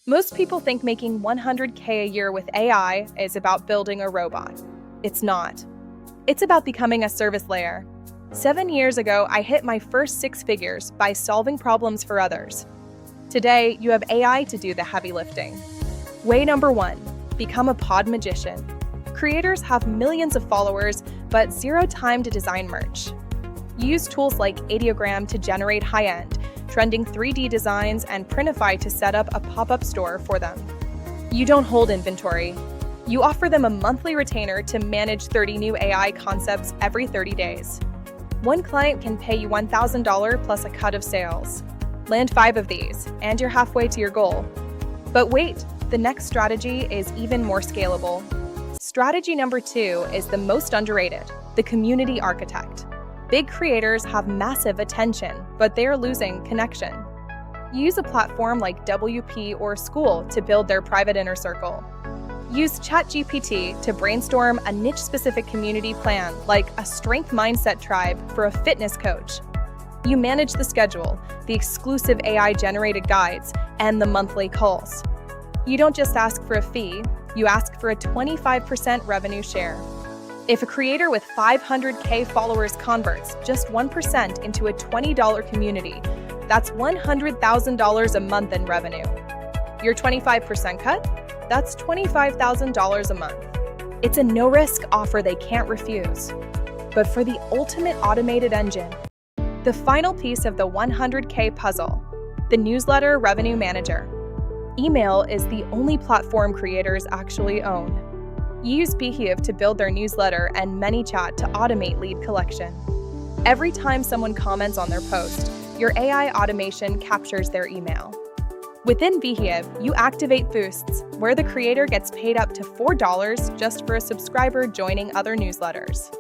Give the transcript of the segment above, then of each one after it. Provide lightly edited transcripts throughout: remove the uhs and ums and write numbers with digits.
Most people think making $100K a year with AI is about building a robot. It's not. It's about becoming a service layer. 7 years ago, I hit my first 6 figures by solving problems for others. Today, you have AI to do the heavy lifting. Way number 1, become a pod magician. Creators have millions of followers, but zero time to design merch. Use tools like Ideogram to generate high-end, trending 3D designs and Printify to set up a pop-up store for them. You don't hold inventory. You offer them a monthly retainer to manage 30 new AI concepts every 30 days. One client can pay you $1,000 plus a cut of sales. Land 5 of these, and you're halfway to your goal. But wait, the next strategy is even more scalable. Strategy number 2 is the most underrated, the community architect. Big creators have massive attention, but they're losing connection. Use a platform like WP or School to build their private inner circle. Use ChatGPT to brainstorm a niche-specific community plan, like a strength mindset tribe for a fitness coach. You manage the schedule, the exclusive AI-generated guides, and the monthly calls. You don't just ask for a fee, you ask for a 25% revenue share. If a creator with 500K followers converts just 1% into a $20 community, that's $100,000 a month in revenue. Your 25% cut? That's $25,000 a month. It's a no-risk offer they can't refuse. But for the ultimate automated engine, the final piece of the 100K puzzle, the newsletter revenue manager. Email is the only platform creators actually own. Use Beehiiv to build their newsletter and ManyChat to automate lead collection. Every time someone comments on their post, your AI automation captures their email. Within Beehiiv, you activate boosts, where the creator gets paid up to $4 just for a subscriber joining other newsletters.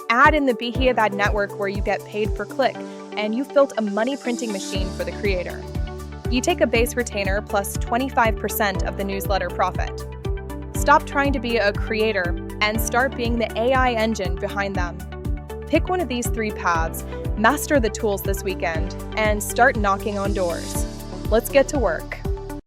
Add in the Beehiiv ad network where you get paid per click, and you've built a money printing machine for the creator. You take a base retainer plus 25% of the newsletter profit. Stop trying to be a creator and start being the AI engine behind them. Pick one of these 3 paths, master the tools this weekend, and start knocking on doors. Let's get to work.